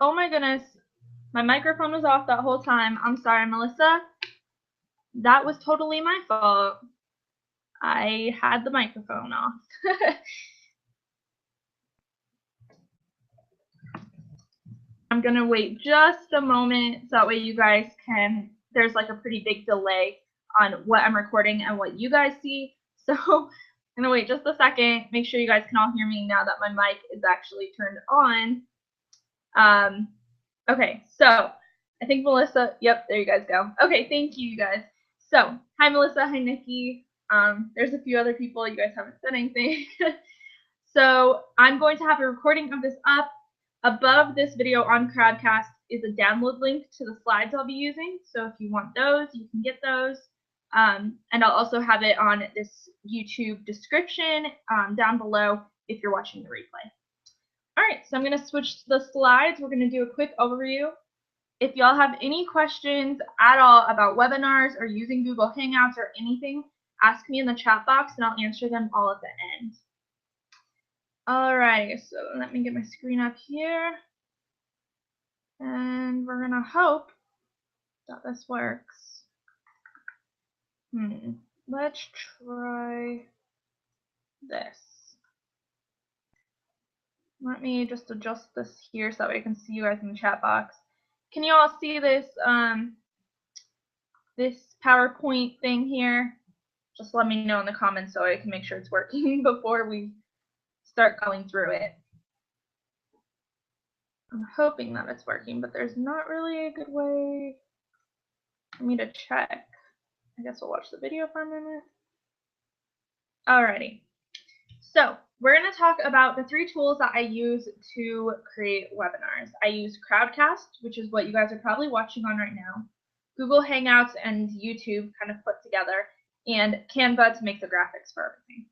Oh my goodness, my microphone was off that whole time. I'm sorry, Melissa. That was totally my fault. I had the microphone off. I'm gonna wait just a moment so that way you guys can, there's like a pretty big delay on what I'm recording and what you guys see. So I'm gonna wait just a second, make sure you guys can all hear me now that my mic is actually turned on. Okay, so I think Melissa, yep, there you guys go. Okay, thank you, you guys. So, hi Melissa, hi Nikki. There's a few other people, you guys haven't said anything. So I'm going to have a recording of this up. Above this video on Crowdcast is a download link to the slides I'll be using. So if you want those, you can get those. And I'll also have it on this YouTube description down below if you're watching the replay. All right, so I'm going to switch to the slides. We're going to do a quick overview. If y'all have any questions at all about webinars or using Google Hangouts or anything, ask me in the chat box and I'll answer them all at the end. All right, so let me get my screen up here. And we're going to hope that this works. Let's try this. Let me just adjust this here so that way I can see you guys in the chat box. Can you all see this this PowerPoint thing here? Just let me know in the comments so I can make sure it's working before we start going through it. I'm hoping that it's working, but there's not really a good way for me to check. I guess we'll watch the video for a minute. Alrighty. So we're going to talk about the 3 tools that I use to create webinars. I use Crowdcast, which is what you guys are probably watching on right now, Google Hangouts and YouTube kind of put together, and Canva to make the graphics for everything.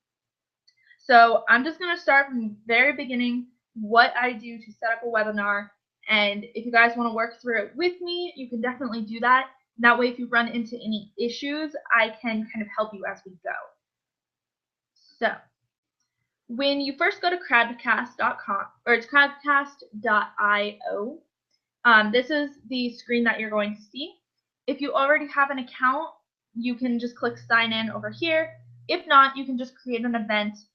So I'm just going to start from the very beginning, what I do to set up a webinar, and if you guys want to work through it with me, you can definitely do that. That way, if you run into any issues, I can kind of help you as we go. So when you first go to crowdcast.com, or it's crowdcast.io, this is the screen that you're going to see. If you already have an account, you can just click sign in over here. If not, you can just create an event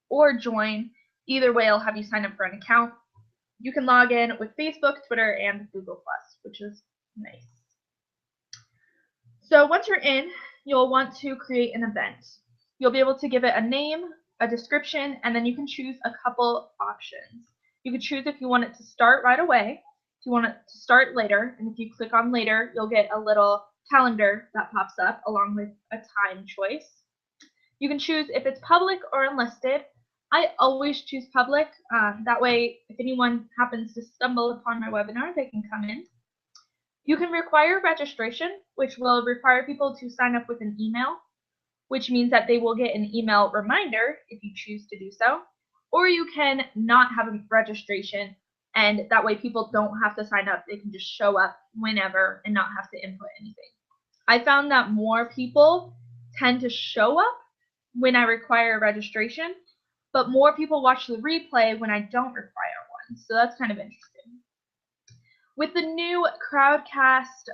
or join. Either way, I'll have you sign up for an account. You can log in with Facebook, Twitter, and Google+, which is nice. So once you're in, you'll want to create an event. You'll be able to give it a name, a description, and then you can choose a couple options. You could choose if you want it to start right away, if you want it to start later, and if you click on later, you'll get a little calendar that pops up along with a time choice. You can choose if it's public or unlisted. I always choose public. That way, if anyone happens to stumble upon my webinar, they can come in. You can require registration, which will require people to sign up with an email, which means that they will get an email reminder if you choose to do so. Or you can not have a registration, and that way people don't have to sign up. They can just show up whenever and not have to input anything. I found that more people tend to show up when I require a registration, but more people watch the replay when I don't require one. So that's kind of interesting. With the new Crowdcast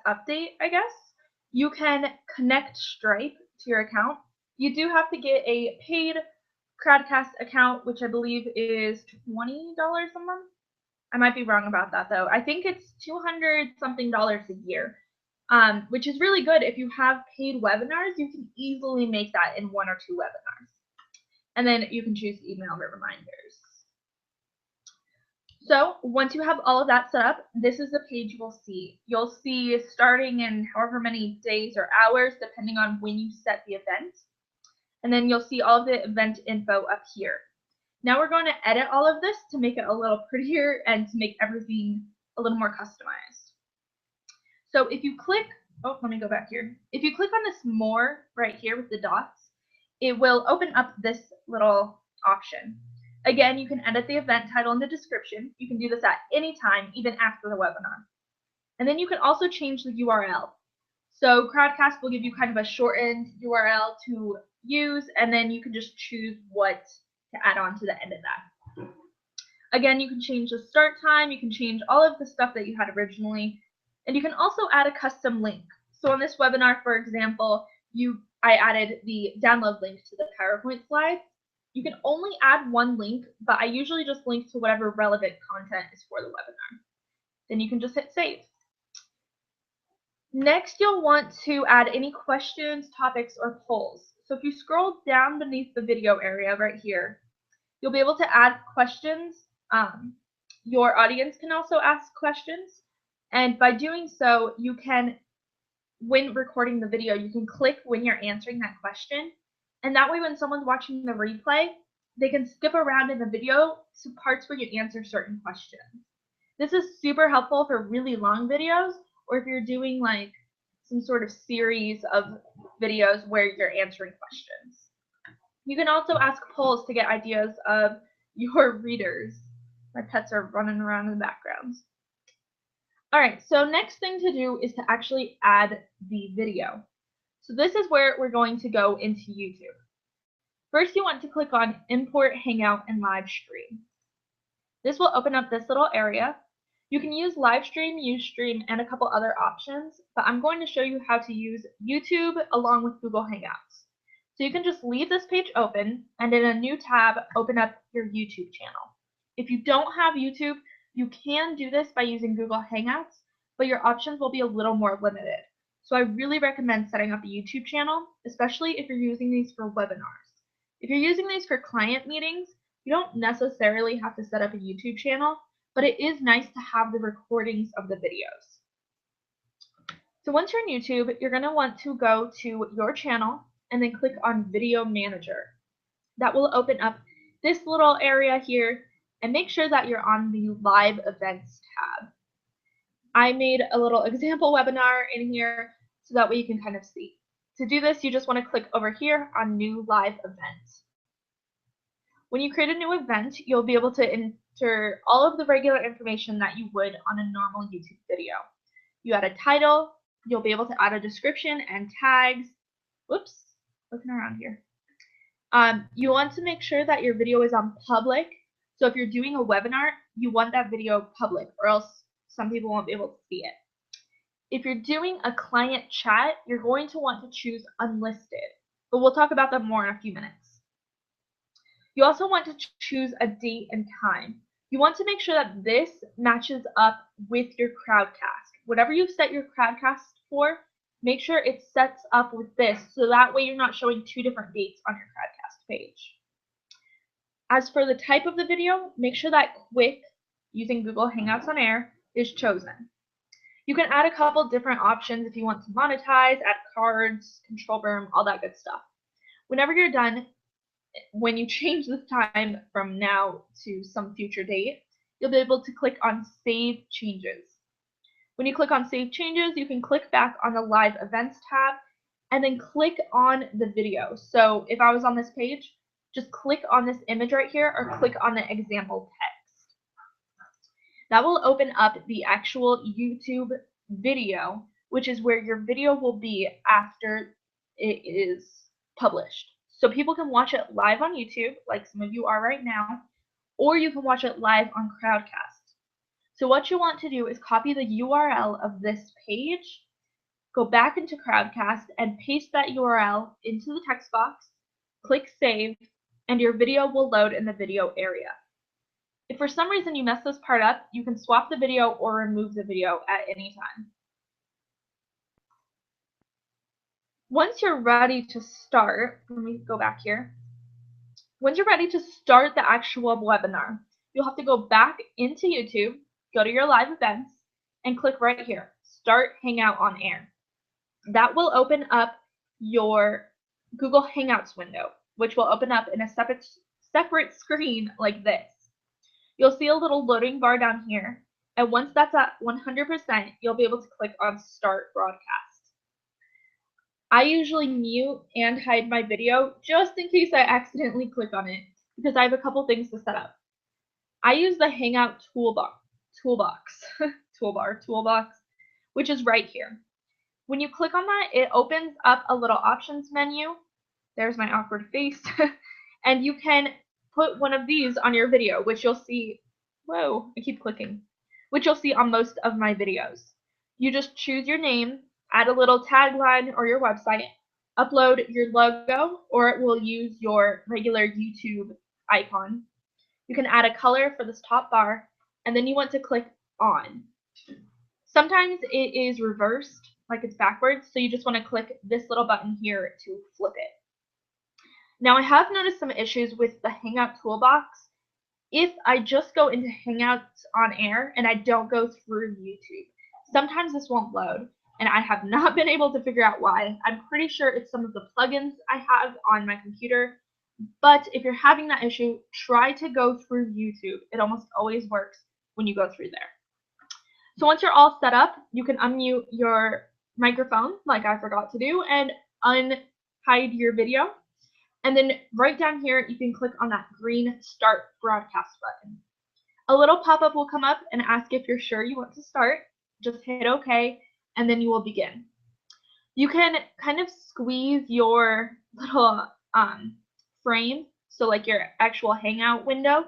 update, I guess, you can connect Stripe to your account. You do have to get a paid Crowdcast account, which I believe is $20 a month. I might be wrong about that though. I think it's $200-something a year, which is really good. If you have paid webinars, you can easily make that in 1 or 2 webinars. And then you can choose email reminders. So once you have all of that set up, this is the page you will see. You'll see starting in however many days or hours, depending on when you set the event. And then you'll see all of the event info up here. Now we're going to edit all of this to make it a little prettier and to make everything a little more customized. So if you click, oh, let me go back here. If you click on this more right here with the dots, it will open up this little option. Again, you can edit the event title and the description. You can do this at any time, even after the webinar. And then you can also change the URL. So Crowdcast will give you kind of a shortened URL to use, and then you can just choose what to add on to the end of that. Again, you can change the start time, you can change all of the stuff that you had originally, and you can also add a custom link. So on this webinar, for example, I added the download link to the PowerPoint slides. You can only add one link, but I usually just link to whatever relevant content is for the webinar. Then you can just hit save. Next, you'll want to add any questions, topics, or polls. So if you scroll down beneath the video area right here, you'll be able to add questions. Your audience can also ask questions, and by doing so, you can, when recording the video, you can click when you're answering that question, and that way when someone's watching the replay, they can skip around in the video to parts where you answer certain questions. This is super helpful for really long videos, or if you're doing like some sort of series of videos where you're answering questions. You can also ask polls to get ideas of your readers. My pets are running around in the background. Alright, so next thing to do is to actually add the video. So this is where we're going to go into YouTube. First, you want to click on Import Hangout and Live Stream. This will open up this little area. You can use live stream, Ustream, and a couple other options, but I'm going to show you how to use YouTube along with Google Hangouts. So you can just leave this page open, and in a new tab, open up your YouTube channel. If you don't have YouTube, you can do this by using Google Hangouts, but your options will be a little more limited. So I really recommend setting up a YouTube channel, especially if you're using these for webinars. If you're using these for client meetings, you don't necessarily have to set up a YouTube channel, but it is nice to have the recordings of the videos. So once you're in YouTube, you're going to want to go to your channel and then click on Video Manager. That will open up this little area here, and make sure that you're on the Live Events tab. I made a little example webinar in here so that way you can kind of see. To do this, you just want to click over here on New Live Event. When you create a new event, you'll be able to enter all of the regular information that you would on a normal YouTube video. You add a title, you'll be able to add a description and tags. Whoops, looking around here. You want to make sure that your video is on public. So if you're doing a webinar, you want that video public, or else some people won't be able to see it. If you're doing a client chat, you're going to want to choose unlisted, but we'll talk about that more in a few minutes. You also want to choose a date and time. You want to make sure that this matches up with your Crowdcast. Whatever you set your Crowdcast for, make sure it sets up with this, so that way you're not showing two different dates on your Crowdcast page. As for the type of the video, make sure that Quick, using Google Hangouts on Air, is chosen. You can add a couple different options if you want to monetize, add cards, control room, all that good stuff. Whenever you're done, when you change this time from now to some future date, you'll be able to click on Save Changes. When you click on Save Changes, you can click back on the Live Events tab and then click on the video. So if I was on this page, just click on this image right here or click on the example text. That will open up the actual YouTube video, which is where your video will be after it is published. So people can watch it live on YouTube, like some of you are right now, or you can watch it live on Crowdcast. So what you want to do is copy the URL of this page, go back into Crowdcast, and paste that URL into the text box, click Save, and your video will load in the video area. If for some reason you mess this part up, you can swap the video or remove the video at any time. Once you're ready to start, let me go back here. Once you're ready to start the actual webinar, you'll have to go back into YouTube, go to your live events, and click right here, Start Hangout on Air. That will open up your Google Hangouts window, which will open up in a separate screen like this. You'll see a little loading bar down here, and once that's at 100%, you'll be able to click on Start Broadcast. I usually mute and hide my video just in case I accidentally click on it, because I have a couple things to set up. I use the Hangout toolbox, which is right here. When you click on that, it opens up a little options menu. There's my awkward face. And you can put one of these on your video, which you'll see Whoa, I keep clicking. Which you'll see on most of my videos. You just choose your name, add a little tagline or your website, upload your logo, or it will use your regular YouTube icon. You can add a color for this top bar, and then you want to click on. Sometimes it is reversed, like it's backwards, so you just want to click this little button here to flip it. Now I have noticed some issues with the Hangout toolbox. If I just go into Hangouts on air and I don't go through YouTube, sometimes this won't load, and I have not been able to figure out why. I'm pretty sure it's some of the plugins I have on my computer, but if you're having that issue, try to go through YouTube. It almost always works when you go through there. So once you're all set up, you can unmute your microphone, like I forgot to do, and unhide your video. And then right down here, you can click on that green Start Broadcast button. A little pop-up will come up and ask if you're sure you want to start. Just hit OK, and then you will begin. You can kind of squeeze your little frame, so like your actual Hangout window,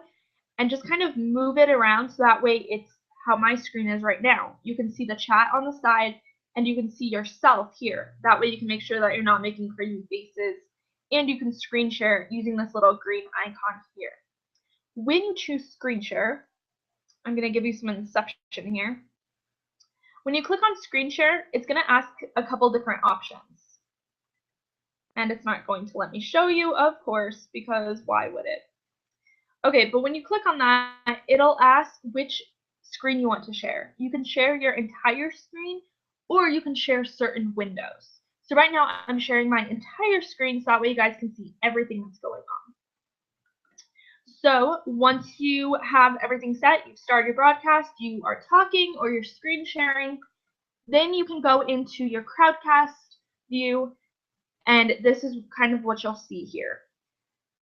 and just kind of move it around so that way it's how my screen is right now. You can see the chat on the side, and you can see yourself here. That way you can make sure that you're not making crazy faces, and you can screen share using this little green icon here. When you choose screen share, I'm going to give you some inception here. When you click on screen share, it's going to ask a couple different options. And it's not going to let me show you, of course, because why would it? Okay, but when you click on that, it'll ask which screen you want to share. You can share your entire screen, or you can share certain windows. So right now I'm sharing my entire screen so that way you guys can see everything that's going on. So once you have everything set, you've started your broadcast, you are talking or you're screen sharing, then you can go into your Crowdcast view, and this is kind of what you'll see here.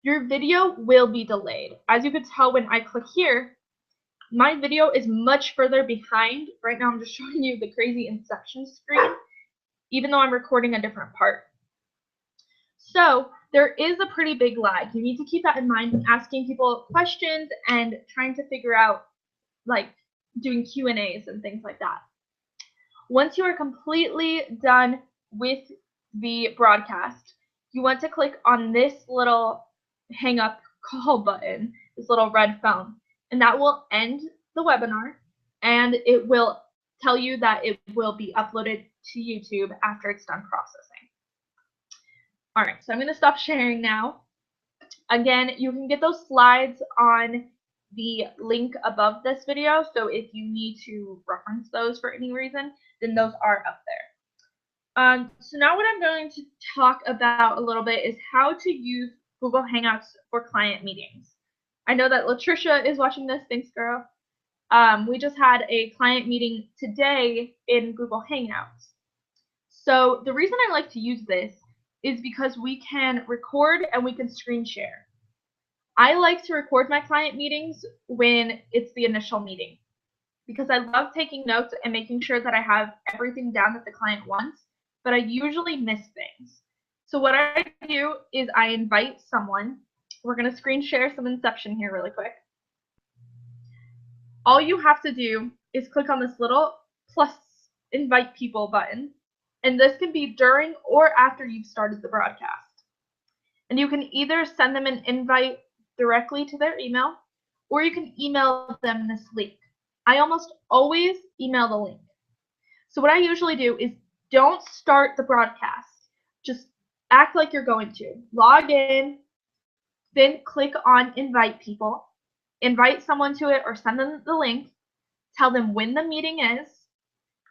Your video will be delayed. As you can tell when I click here, my video is much further behind. Right now I'm just showing you the crazy inception screen, even though I'm recording a different part. So there is a pretty big lag. You need to keep that in mind when asking people questions and trying to figure out, like, doing Q&As and things like that. Once you are completely done with the broadcast, you want to click on this little hang up call button, this little red phone, and that will end the webinar, and it will tell you that it will be uploaded to YouTube after it's done processing. All right, so I'm going to stop sharing now. Again, you can get those slides on the link above this video, so if you need to reference those for any reason, then those are up there. So now what I'm going to talk about a little bit is how to use Google Hangouts for client meetings. I know that Latricia is watching this. Thanks, girl. We just had a client meeting today in Google Hangouts. So the reason I like to use this is because we can record and we can screen share. I like to record my client meetings when it's the initial meeting because I love taking notes and making sure that I have everything down that the client wants, but I usually miss things. So what I do is I invite someone. We're going to screen share some inception here really quick. All you have to do is click on this little plus invite people button, and this can be during or after you've started the broadcast. And you can either send them an invite directly to their email, or you can email them this link. I almost always email the link. So what I usually do is don't start the broadcast. Just act like you're going to. Log in, then click on invite people, invite someone to it or send them the link, tell them when the meeting is,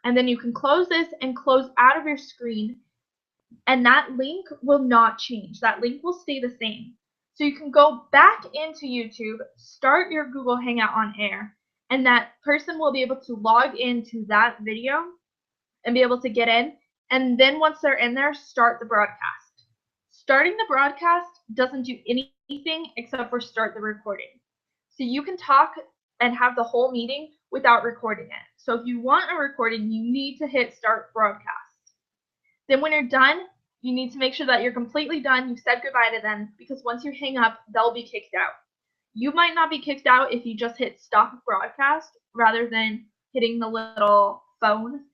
and then you can close this and close out of your screen, and that link will not change. That link will stay the same. So you can go back into YouTube, start your Google Hangout on air, and that person will be able to log into that video and be able to get in, and then once they're in there, start the broadcast. Starting the broadcast doesn't do anything except for start the recording. So you can talk and have the whole meeting without recording it. So if you want a recording, you need to hit start broadcast. Then when you're done, you need to make sure that you're completely done. You've said goodbye to them, because once you hang up, they'll be kicked out. You might not be kicked out if you just hit stop broadcast rather than hitting the little phone,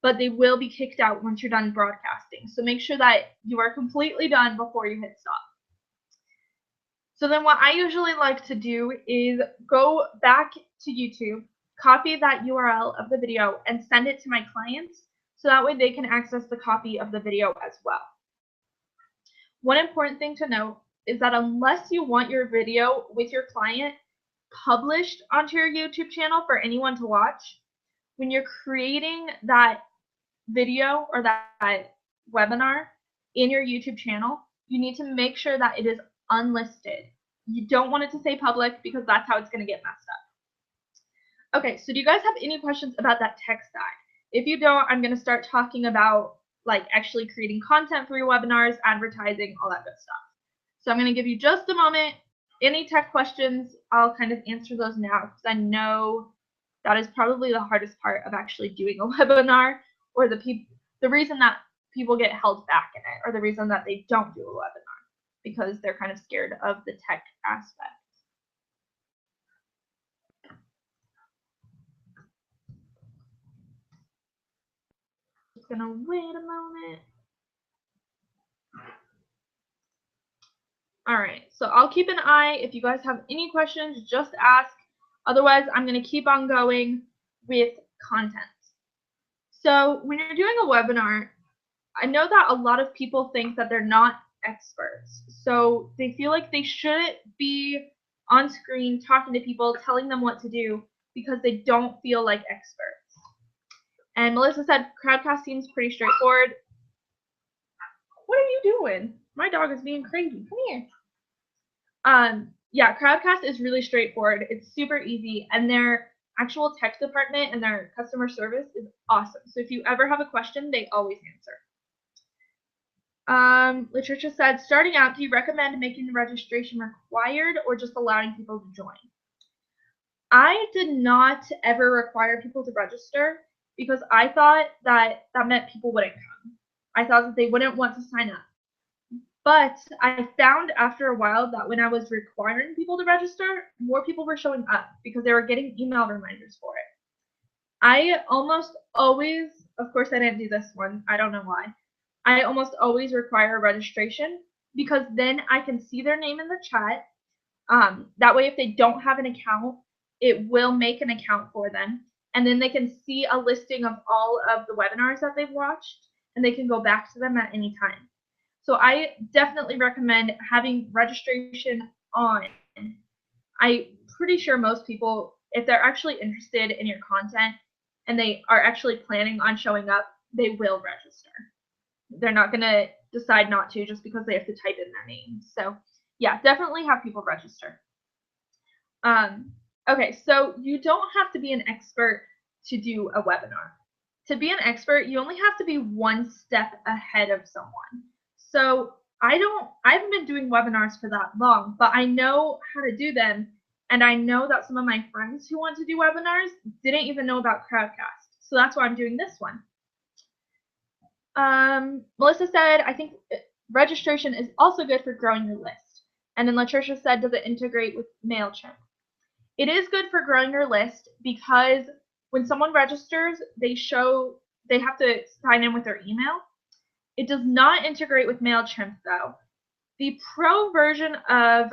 but they will be kicked out once you're done broadcasting. So make sure that you are completely done before you hit stop. So then what I usually like to do is go back to YouTube, copy that URL of the video, and send it to my clients so that way they can access the copy of the video as well. One important thing to note is that unless you want your video with your client published onto your YouTube channel for anyone to watch, when you're creating that video or that webinar in your YouTube channel, you need to make sure that it is unlisted. You don't want it to say public because that's how it's going to get messed up. Okay, so do you guys have any questions about that tech side? If you don't, I'm going to start talking about like actually creating content for your webinars, advertising, all that good stuff. So I'm going to give you just a moment. Any tech questions, I'll kind of answer those now because I know that is probably the hardest part of actually doing a webinar, or the reason that people get held back in it, or the reason that they don't do a webinar, because they're kind of scared of the tech aspect. Just gonna wait a moment. All right, so I'll keep an eye. If you guys have any questions, just ask. Otherwise, I'm gonna keep on going with content. So when you're doing a webinar, I know that a lot of people think that they're not experts. So they feel like they shouldn't be on screen talking to people, telling them what to do because they don't feel like experts. And Melissa said Crowdcast seems pretty straightforward. What are you doing? My dog is being crazy. Come here. Yeah, Crowdcast is really straightforward. It's super easy, and their actual tech department and their customer service is awesome. So if you ever have a question, they always answer. Latricia said, starting out, do you recommend making the registration required or just allowing people to join? I did not ever require people to register because I thought that meant people wouldn't come. I thought that they wouldn't want to sign up. But I found after a while that when I was requiring people to register, more people were showing up because they were getting email reminders for it. I almost always, of course I didn't do this one, I don't know why. I almost always require a registration because then I can see their name in the chat. That way if they don't have an account, it will make an account for them. And then they can see a listing of all of the webinars that they've watched, and they can go back to them at any time. So I definitely recommend having registration on. I'm pretty sure most people, if they're actually interested in your content and they are actually planning on showing up, they will register. They're not going to decide not to just because they have to type in their name. So yeah, definitely have people register. Okay, so you don't have to be an expert to do a webinar. To be an expert, you only have to be one step ahead of someone. So I haven't been doing webinars for that long, but I know how to do them. And I know that some of my friends who want to do webinars didn't even know about Crowdcast. So that's why I'm doing this one. Melissa said, I think registration is also good for growing your list. And then Latricia said, does it integrate with MailChimp? It is good for growing your list because when someone registers, they have to sign in with their email. It does not integrate with MailChimp though. The pro version of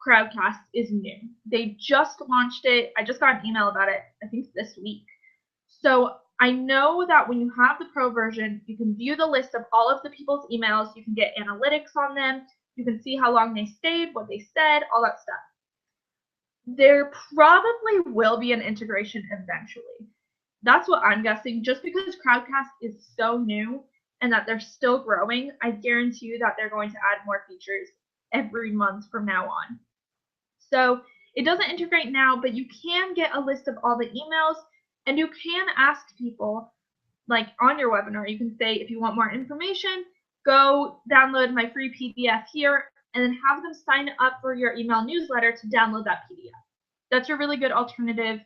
Crowdcast is new. They just launched it. I just got an email about it, I think this week. So I know that when you have the pro version, you can view the list of all of the people's emails. You can get analytics on them. You can see how long they stayed, what they said, all that stuff. There probably will be an integration eventually. That's what I'm guessing. Just because Crowdcast is so new and that they're still growing, I guarantee you that they're going to add more features every month from now on. So it doesn't integrate now, but you can get a list of all the emails, and you can ask people, like on your webinar, you can say, if you want more information, go download my free PDF here, and then have them sign up for your email newsletter to download that PDF. That's a really good alternative.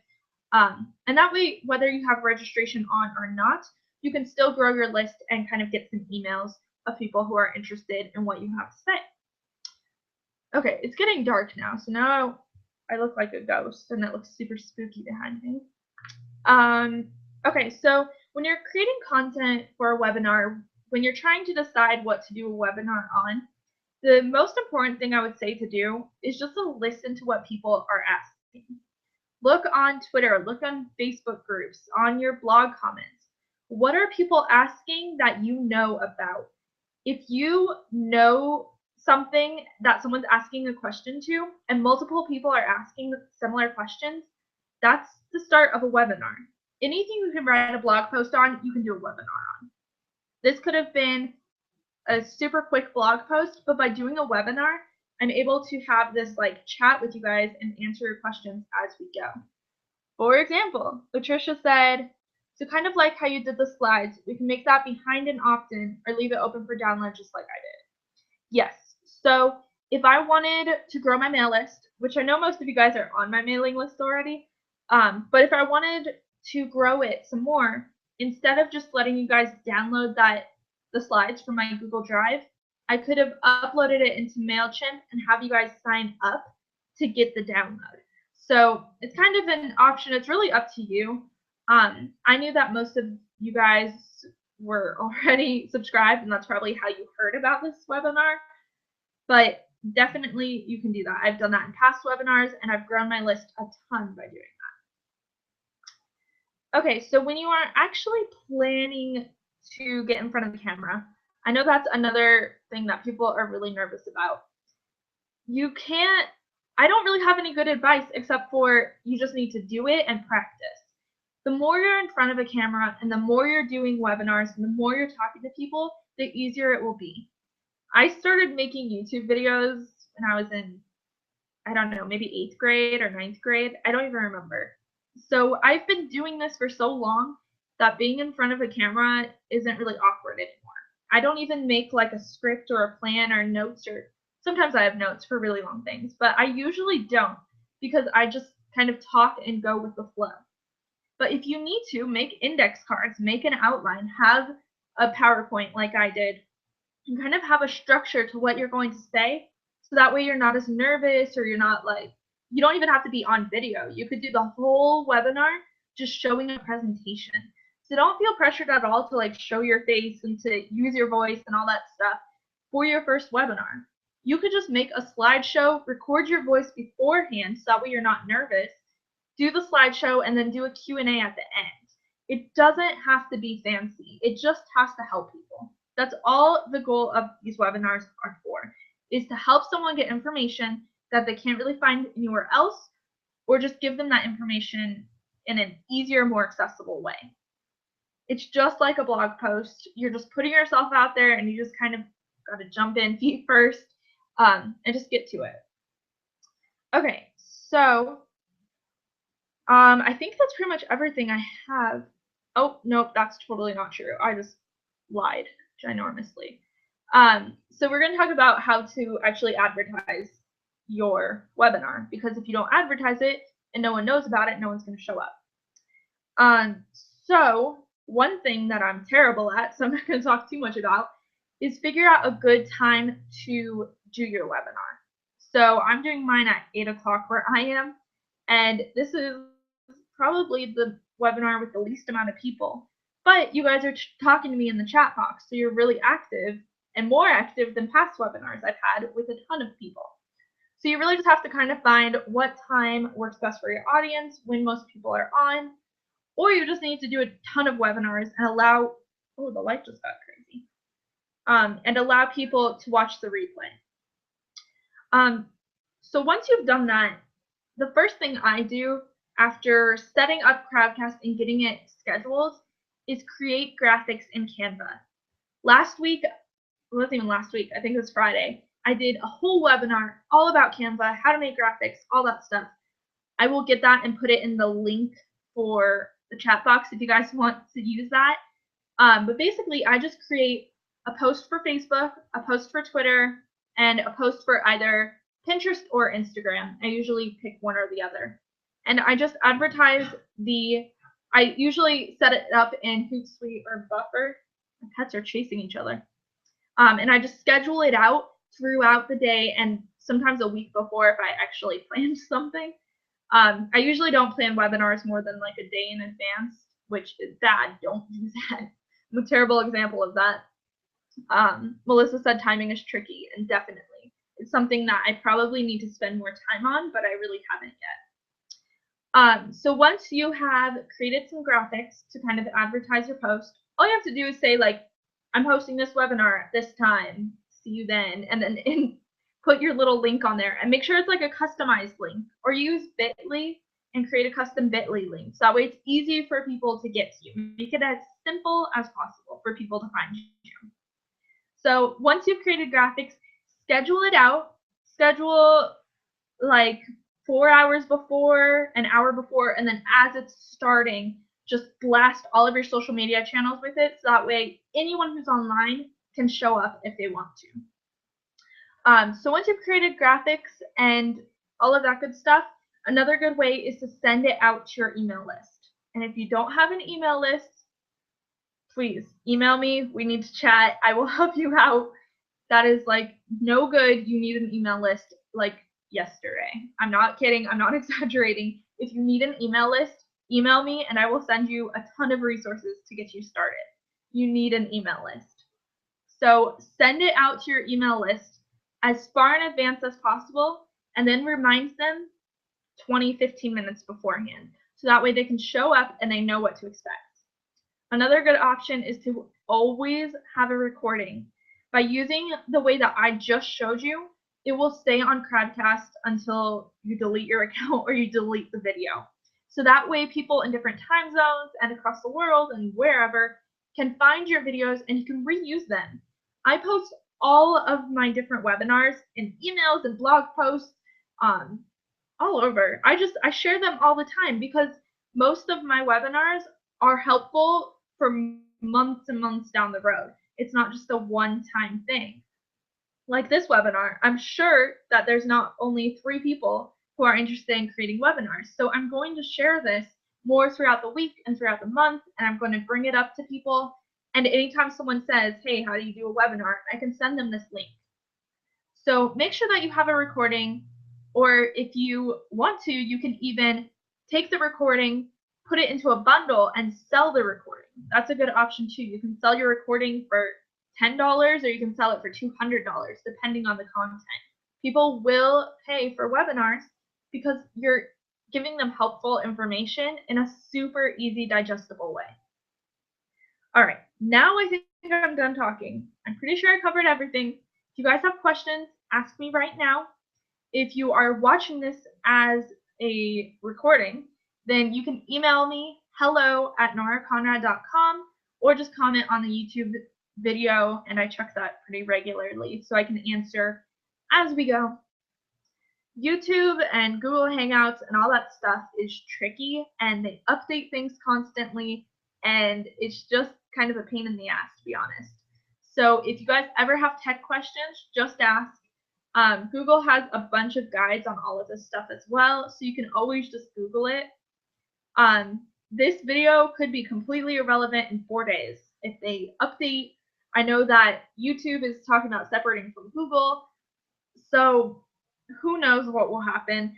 And that way, whether you have registration on or not, you can still grow your list and kind of get some emails of people who are interested in what you have to say. Okay, it's getting dark now, so now I look like a ghost, and it looks super spooky behind me. Okay, so when you're creating content for a webinar, when you're trying to decide what to do a webinar on, the most important thing I would say to do is just to listen to what people are asking. Look on Twitter, look on Facebook groups, on your blog comments. What are people asking that you know about? If you know something that someone's asking a question to, and multiple people are asking similar questions, that's the start of a webinar. Anything you can write a blog post on, you can do a webinar on. This could have been a super quick blog post, but by doing a webinar, I'm able to have this like chat with you guys and answer your questions as we go. For example, Patricia said, so kind of like how you did the slides, we can make that behind and often or leave it open for download just like I did. Yes, so if I wanted to grow my mail list, which I know most of you guys are on my mailing list already, but if I wanted to grow it some more, instead of just letting you guys download the slides from my Google Drive, I could have uploaded it into MailChimp and have you guys sign up to get the download. So it's kind of an option. It's really up to you. I knew that most of you guys were already subscribed, and that's probably how you heard about this webinar. But definitely you can do that. I've done that in past webinars, and I've grown my list a ton by doing that. Okay, so when you are actually planning to get in front of the camera, I know that's another thing that people are really nervous about. I don't really have any good advice except for you just need to do it and practice. The more you're in front of a camera and the more you're doing webinars and the more you're talking to people, the easier it will be. I started making YouTube videos when I was in, I don't know, maybe 8th grade or 9th grade. I don't even remember. So I've been doing this for so long that being in front of a camera isn't really awkward anymore. I don't even make like a script or a plan or notes, or sometimes I have notes for really long things, but I usually don't because I just kind of talk and go with the flow. But if you need to, make index cards, make an outline, have a PowerPoint like I did, and kind of have a structure to what you're going to say, so that way you're not as nervous, or you're not like, you don't even have to be on video. You could do the whole webinar just showing a presentation. So don't feel pressured at all to like show your face and to use your voice and all that stuff for your first webinar. You could just make a slideshow, record your voice beforehand so that way you're not nervous, do the slideshow, and then do a Q&A at the end. It doesn't have to be fancy. It just has to help people. That's all the goal of these webinars are for, is to help someone get information that they can't really find anywhere else, or just give them that information in an easier, more accessible way. It's just like a blog post. You're just putting yourself out there, and you just kind of got to jump in feet first and just get to it. Okay, so I think that's pretty much everything I have. Oh, nope, that's totally not true. I just lied ginormously. So we're going to talk about how to actually advertise your webinar, because if you don't advertise it and no one knows about it, no one's going to show up. So one thing that I'm terrible at, so I'm not going to talk too much about, is figure out a good time to do your webinar. So I'm doing mine at 8 o'clock where I am, and this is probably the webinar with the least amount of people. But you guys are talking to me in the chat box, so you're really active, and more active than past webinars I've had with a ton of people. So you really just have to kind of find what time works best for your audience, when most people are on, or you just need to do a ton of webinars and allow, oh, the light just got crazy, and allow people to watch the replay. So once you've done that, the first thing I do after setting up Crowdcast and getting it scheduled is create graphics in Canva. Last week, it wasn't even last week, I think it was Friday, I did a whole webinar all about Canva, how to make graphics, all that stuff. I will get that and put it in the link for the chat box if you guys want to use that. But basically, I just create a post for Facebook, a post for Twitter, and a post for either Pinterest or Instagram. I usually pick one or the other. And I just advertise I usually set it up in Hootsuite or Buffer. My pets are chasing each other. And I just schedule it out throughout the day and sometimes a week before if I actually planned something. I usually don't plan webinars more than like a day in advance, which is bad. Don't do that. I'm a terrible example of that. Melissa said timing is tricky, and definitely. It's something that I probably need to spend more time on, but I really haven't yet. So once you have created some graphics to kind of advertise your post, all you have to do is say like, I'm hosting this webinar at this time, see you then, and then put your little link on there and make sure it's like a customized link, or use Bitly and create a custom Bitly link. So that way it's easy for people to get to you. Make it as simple as possible for people to find you. So once you've created graphics, schedule it out. Schedule like 4 hours before, an hour before, and then as it's starting, just blast all of your social media channels with it. So that way anyone who's online can show up if they want to. So once you've created graphics and all of that good stuff, another good way is to send it out to your email list. And if you don't have an email list, please email me. We need to chat. I will help you out. That is like no good. You need an email list like yesterday. I'm not kidding. I'm not exaggerating. If you need an email list, email me and I will send you a ton of resources to get you started. You need an email list. So send it out to your email list as far in advance as possible, and then remind them 20-15 minutes beforehand. So that way they can show up and they know what to expect. Another good option is to always have a recording. By using the way that I just showed you, it will stay on Crowdcast until you delete your account or you delete the video. So that way people in different time zones and across the world and wherever can find your videos and you can reuse them. I post all of my different webinars in emails and blog posts all over. I share them all the time because most of my webinars are helpful for months and months down the road. It's not just a one-time thing. Like this webinar, I'm sure that there's not only 3 people who are interested in creating webinars. So I'm going to share this more throughout the week and throughout the month, and I'm going to bring it up to people. And anytime someone says, hey, how do you do a webinar? I can send them this link. So make sure that you have a recording, or if you want to, you can even take the recording, put it into a bundle, and sell the recording. That's a good option too. You can sell your recording for $10 or you can sell it for $200 depending on the content. People will pay for webinars because you're giving them helpful information in a super easy, digestible way. All right, now I think I'm done talking. I'm pretty sure I covered everything. If you guys have questions, ask me right now. If you are watching this as a recording, then you can email me hello@noraconrad.com or just comment on the YouTube video, and I check that pretty regularly so I can answer as we go. YouTube and Google Hangouts and all that stuff is tricky, and they update things constantly, and it's just kind of a pain in the ass, to be honest. So if you guys ever have tech questions, just ask. Google has a bunch of guides on all of this stuff as well, so you can always just Google it. This video could be completely irrelevant in 4 days if they update. I know that YouTube is talking about separating from Google, so who knows what will happen.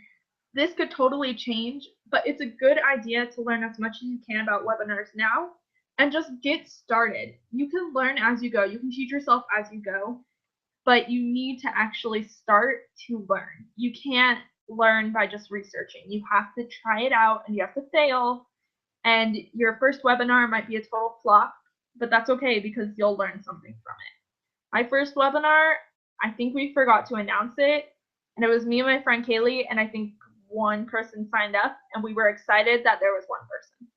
This could totally change, but it's a good idea to learn as much as you can about webinars now and just get started. You can learn as you go. You can teach yourself as you go, but you need to actually start to learn. You can't learn by just researching. You have to try it out and you have to fail, and your first webinar might be a total flop, but that's okay because you'll learn something from it. My first webinar, I think we forgot to announce it, and it was me and my friend Kaylee, and I think one person signed up, and we were excited that there was one person.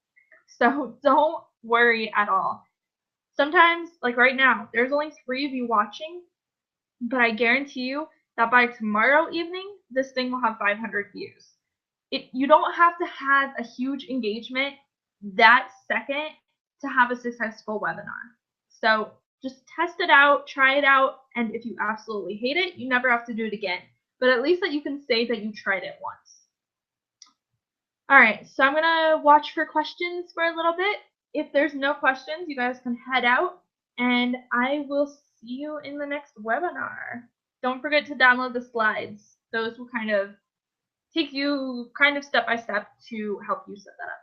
So don't worry at all. Sometimes, like right now, there's only 3 of you watching, but I guarantee you that by tomorrow evening, this thing will have 500 views. You don't have to have a huge engagement that second to have a successful webinar. So just test it out, try it out, and if you absolutely hate it, you never have to do it again. But at least that you can say that you tried it once. All right, so I'm gonna watch for questions for a little bit. If there's no questions, you guys can head out, and I will see you in the next webinar. Don't forget to download the slides. Those will kind of take you step by step to help you set that up.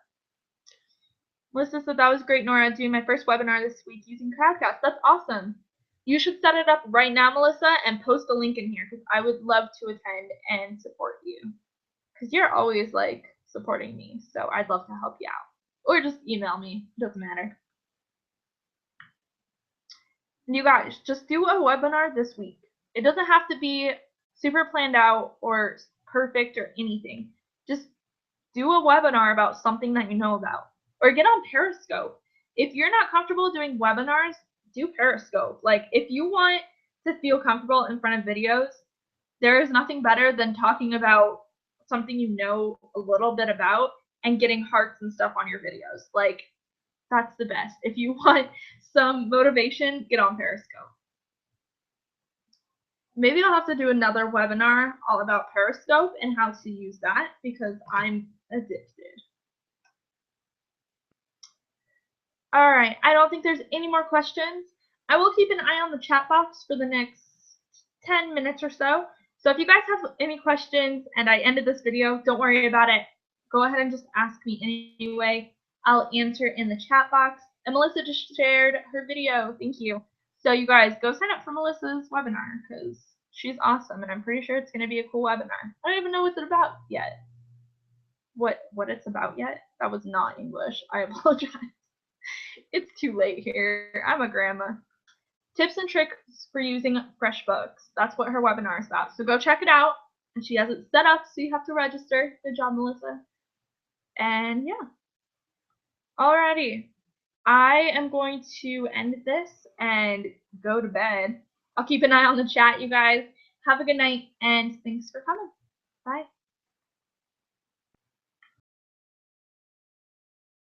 Melissa said that was great, Nora, doing my first webinar this week using Crowdcast. That's awesome. You should set it up right now, Melissa, and post a link in here because I would love to attend and support you. Because you're always like supporting me, so I'd love to help you out. Or just email me, doesn't matter. And you guys, just do a webinar this week. It doesn't have to be super planned out or perfect or anything. Just do a webinar about something that you know about. Or get on Periscope. If you're not comfortable doing webinars, do Periscope. Like, if you want to feel comfortable in front of videos, there is nothing better than talking about something you know a little bit about and getting hearts and stuff on your videos. Like, that's the best. If you want some motivation, get on Periscope. Maybe I'll have to do another webinar all about Periscope and how to use that because I'm addicted. All right, I don't think there's any more questions. I will keep an eye on the chat box for the next 10 minutes or so. So if you guys have any questions and I ended this video, don't worry about it. Go ahead and just ask me anyway. I'll answer in the chat box. And Melissa just shared her video. Thank you. So you guys, go sign up for Melissa's webinar because she's awesome and I'm pretty sure it's going to be a cool webinar. I don't even know what it's about yet. What it's about yet? That was not English. I apologize. It's too late here. I'm a grandma. Tips and tricks for using FreshBooks. That's what her webinar is about. So go check it out. And she has it set up so you have to register. Good job, Melissa. And yeah. Alrighty. I am going to end this and go to bed. I'll keep an eye on the chat, you guys. Have a good night and thanks for coming. Bye.